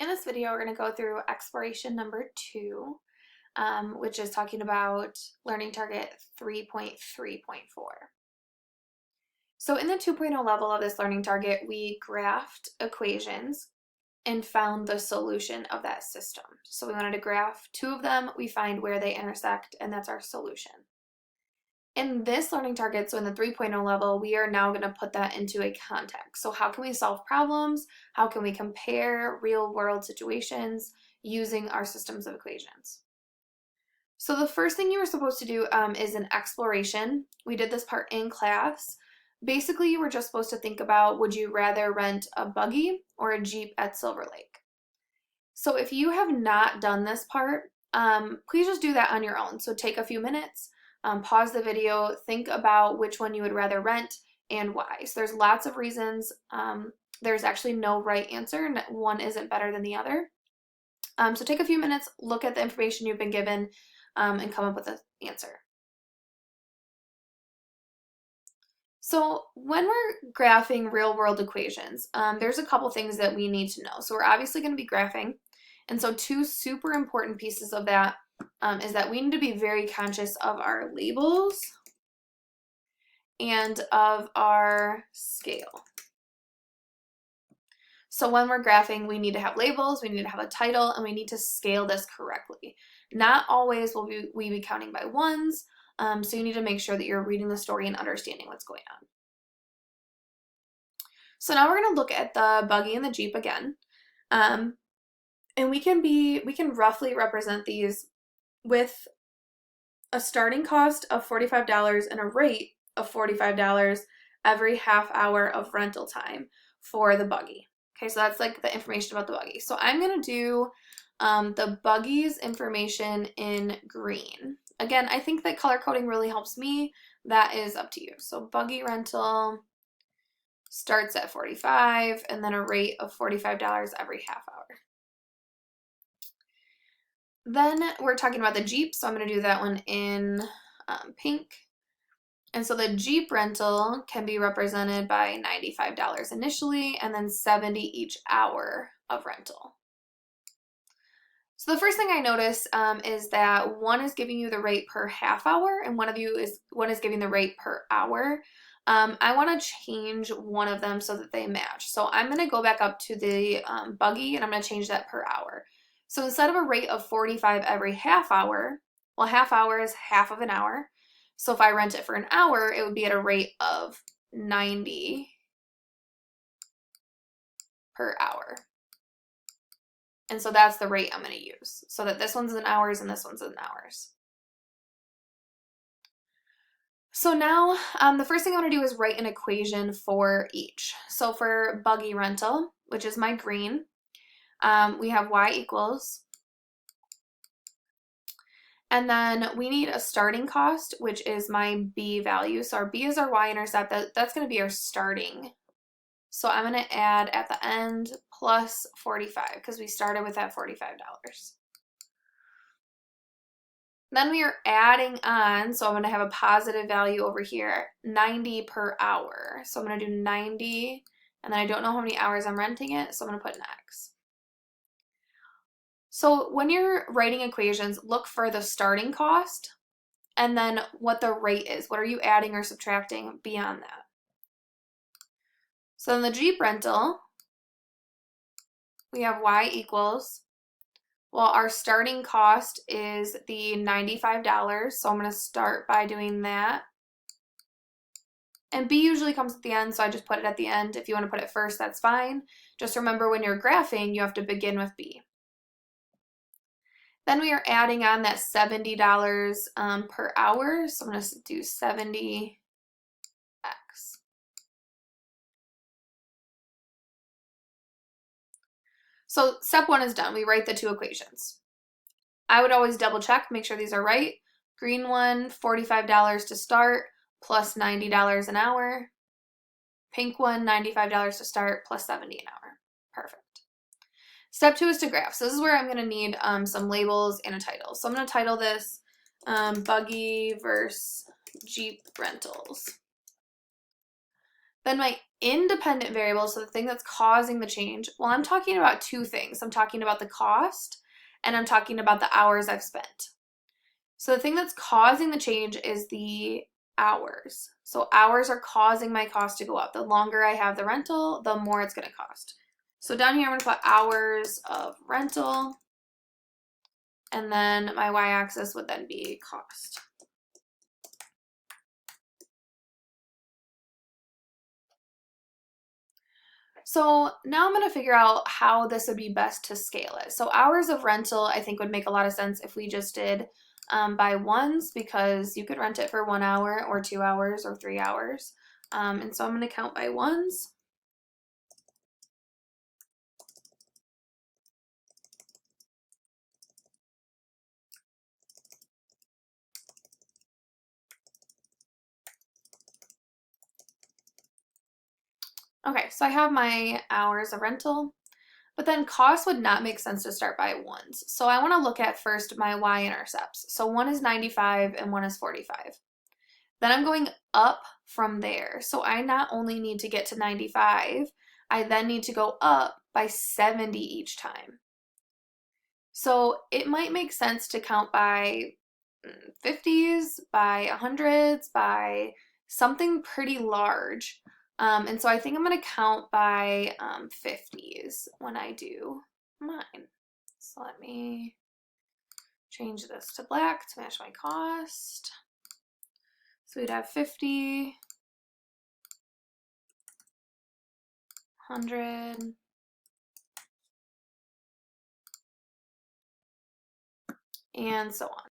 In this video, we're going to go through exploration number 2, which is talking about learning target 3.3.4. So in the 2.0 level of this learning target, we graphed equations and found the solution of that system. So we wanted to graph 2 of them, we find where they intersect, and that's our solution. In this learning target, so in the 3.0 level, we are now going to put that into a context. So how can we solve problems? How can we compare real world situations using our systems of equations? So the first thing you were supposed to do is an exploration. We did this part in class. Basically, you were just supposed to think about, would you rather rent a buggy or a Jeep at Silver Lake? So if you have not done this part, please just do that on your own. So take a few minutes. Pause the video, think about which one you would rather rent and why. So there's lots of reasons. There's actually no right answer, and one isn't better than the other. So take a few minutes, look at the information you've been given, and come up with an answer. So when we're graphing real world equations, there's a couple things that we need to know. So we're obviously going to be graphing, and so 2 super important pieces of that is that we need to be very conscious of our labels and of our scale. So when we're graphing, we need to have labels, we need to have a title, and we need to scale this correctly. Not always will we be counting by ones, so you need to make sure that you're reading the story and understanding what's going on. So now we're going to look at the buggy and the Jeep again. And we can roughly represent these with a starting cost of $45 and a rate of $45 every half hour of rental time for the buggy. Okay, so that's like the information about the buggy. So I'm going to do the buggy's information in green. Again, I think that color coding really helps me. That is up to you. So buggy rental starts at $45 and then a rate of $45 every half hour. Then we're talking about the Jeep, so I'm going to do that one in pink. And so the Jeep rental can be represented by $95 initially and then $70 each hour of rental. So the first thing I notice is that one is giving you the rate per half hour and one is giving the rate per hour. I want to change one of them so that they match. So I'm going to go back up to the buggy and I'm going to change that per hour. So instead of a rate of 45 every half hour, well, half hour is half of an hour. So if I rent it for an hour, it would be at a rate of 90 per hour. And so that's the rate I'm going to use. So that this one's in hours and this one's in hours. So now the first thing I want to do is write an equation for each. So for buggy rental, which is my green, we have y equals, and then we need a starting cost, which is my b value. So our b is our y-intercept. That's going to be our starting. So I'm going to add at the end plus 45 because we started with that $45. Then we are adding on, so I'm going to have a positive value over here, 90 per hour. So I'm going to do 90, and then I don't know how many hours I'm renting it, so I'm going to put an X. So when you're writing equations, look for the starting cost and then what the rate is. What are you adding or subtracting beyond that? So in the Jeep rental, we have y equals, well, our starting cost is the $95, so I'm going to start by doing that. And b usually comes at the end, so I just put it at the end. If you want to put it first, that's fine. Just remember when you're graphing, you have to begin with b. Then we are adding on that $70 per hour. So I'm going to do 70x. So step 1 is done. We write the 2 equations. I would always double check, make sure these are right. Green one, $45 to start plus $90 an hour. Pink one, $95 to start plus $70 an hour. Perfect. Step 2 is to graph. So this is where I'm going to need some labels and a title. So I'm going to title this Buggy versus Jeep Rentals. Then my independent variable, so the thing that's causing the change, well, I'm talking about two things. I'm talking about the cost and I'm talking about the hours I've spent. So the thing that's causing the change is the hours. So hours are causing my cost to go up. The longer I have the rental, the more it's going to cost. So down here, I'm going to put hours of rental, and then my y-axis would then be cost. So now I'm going to figure out how this would be best to scale it. So hours of rental, I think, would make a lot of sense if we just did by ones, because you could rent it for 1 hour or 2 hours or 3 hours. And so I'm going to count by ones. Okay, so I have my hours of rental, but then cost would not make sense to start by ones. So I want to look at first my y-intercepts. So one is 95 and one is 45. Then I'm going up from there. So I not only need to get to 95, I then need to go up by 70 each time. So it might make sense to count by 50s, by 100s, by something pretty large. And so I think I'm going to count by 50s when I do mine. So let me change this to black to match my cost. So we'd have 50, 100, and so on.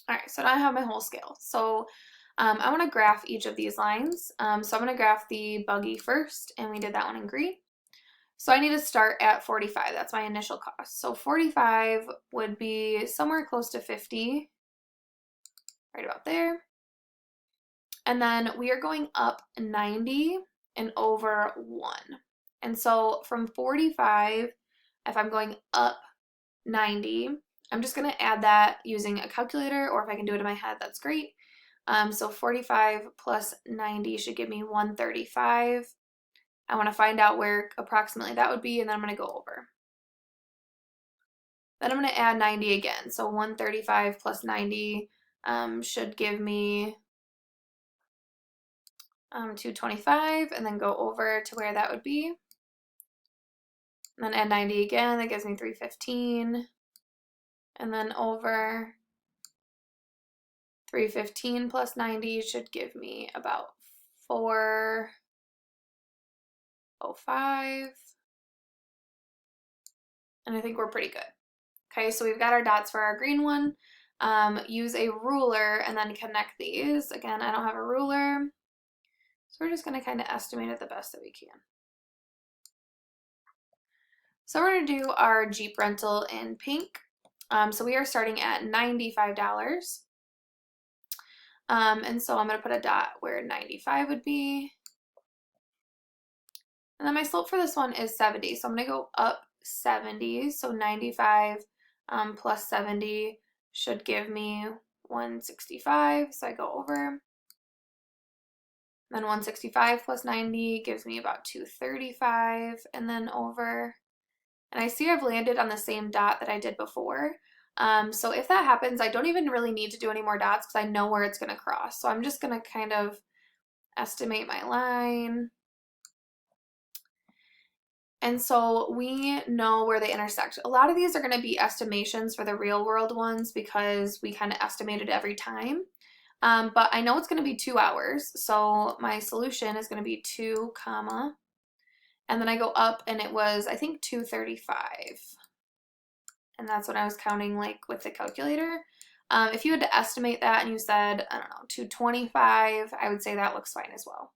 All right, so now I have my whole scale. So I want to graph each of these lines. So I'm going to graph the buggy first, and we did that one in green. So I need to start at 45. That's my initial cost. So 45 would be somewhere close to 50, right about there. And then we are going up 90 and over 1. And so from 45, if I'm going up 90, I'm just going to add that using a calculator, or if I can do it in my head, that's great. So 45 plus 90 should give me 135. I want to find out where approximately that would be, and then I'm going to go over. Then I'm going to add 90 again. So 135 plus 90 should give me 225, and then go over to where that would be. And then add 90 again, that gives me 315. And then over 315 plus 90 should give me about 405. And I think we're pretty good. Okay, so we've got our dots for our green one. Use a ruler and then connect these. Again, I don't have a ruler, so we're just going to kind of estimate it the best that we can. So we're going to do our Jeep rental in pink. So we are starting at $95. And so I'm going to put a dot where 95 would be. And then my slope for this one is 70. So I'm going to go up 70. So 95 plus 70 should give me 165. So I go over. Then 165 plus 90 gives me about 235, and then over. And I see I've landed on the same dot that I did before. So if that happens, I don't even really need to do any more dots because I know where it's going to cross. So I'm just going to kind of estimate my line. And so we know where they intersect. A lot of these are going to be estimations for the real world ones because we kind of estimated every time. But I know it's going to be 2 hours. So my solution is going to be 2, comma, and then I go up and it was, I think, 235. And that's what I was counting like with the calculator. If you had to estimate that and you said, I don't know, 225, I would say that looks fine as well.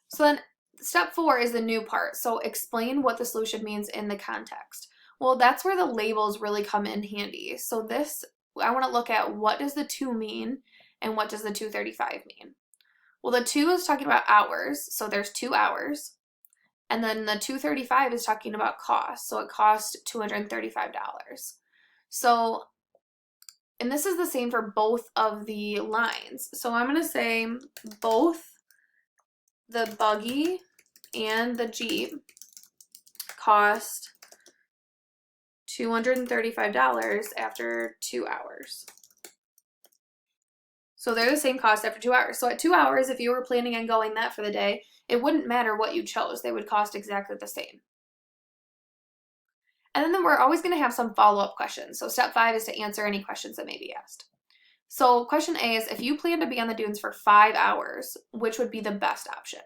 So then step 4 is the new part. So explain what the solution means in the context. Well, that's where the labels really come in handy. So this, I want to look at what does the 2 mean and what does the 235 mean. Well, the 2 is talking about hours, so there's 2 hours. And then the 235 is talking about cost, so it cost $235. So, and this is the same for both of the lines. So I'm going to say both the buggy and the Jeep cost $235 after 2 hours. So they're the same cost after 2 hours. So at 2 hours, if you were planning on going that for the day, it wouldn't matter what you chose. They would cost exactly the same. And then we're always going to have some follow-up questions. So step 5 is to answer any questions that may be asked. So question A is, if you plan to be on the dunes for 5 hours, which would be the best option?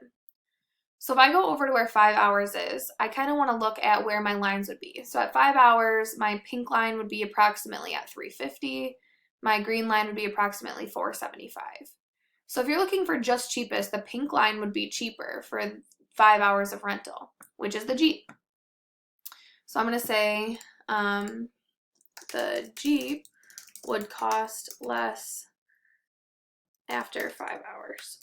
So if I go over to where 5 hours is, I kind of want to look at where my lines would be. So at 5 hours, my pink line would be approximately at 350. My green line would be approximately 475. So if you're looking for just cheapest, the pink line would be cheaper for 5 hours of rental, which is the Jeep. So I'm going to say the Jeep would cost less after 5 hours.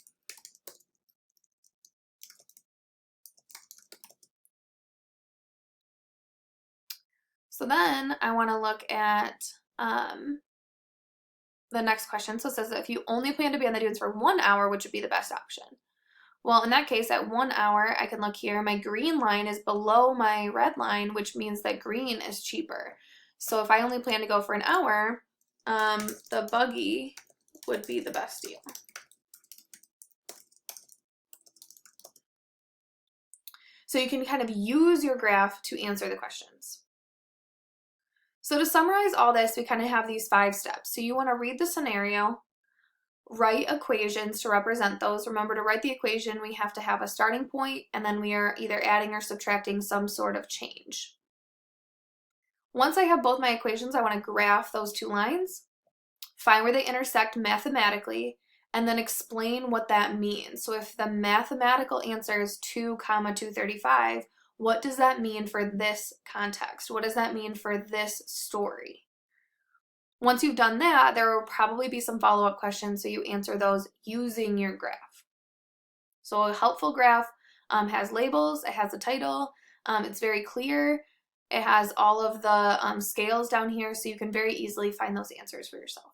So then I want to look at the next question. So it says that if you only plan to be on the dunes for 1 hour, which would be the best option? Well, in that case, at 1 hour, I can look here. My green line is below my red line, which means that green is cheaper. So if I only plan to go for an hour, the buggy would be the best deal. So you can kind of use your graph to answer the questions. So to summarize all this, we kind of have these 5 steps. So you want to read the scenario, write equations to represent those. Remember, to write the equation, we have to have a starting point, and then we are either adding or subtracting some sort of change. Once I have both my equations, I want to graph those 2 lines, find where they intersect mathematically, and then explain what that means. So if the mathematical answer is 2, 235, what does that mean for this context? What does that mean for this story? Once you've done that, there will probably be some follow-up questions, so you answer those using your graph. So a helpful graph has labels, it has a title, it's very clear, it has all of the scales down here, so you can very easily find those answers for yourself.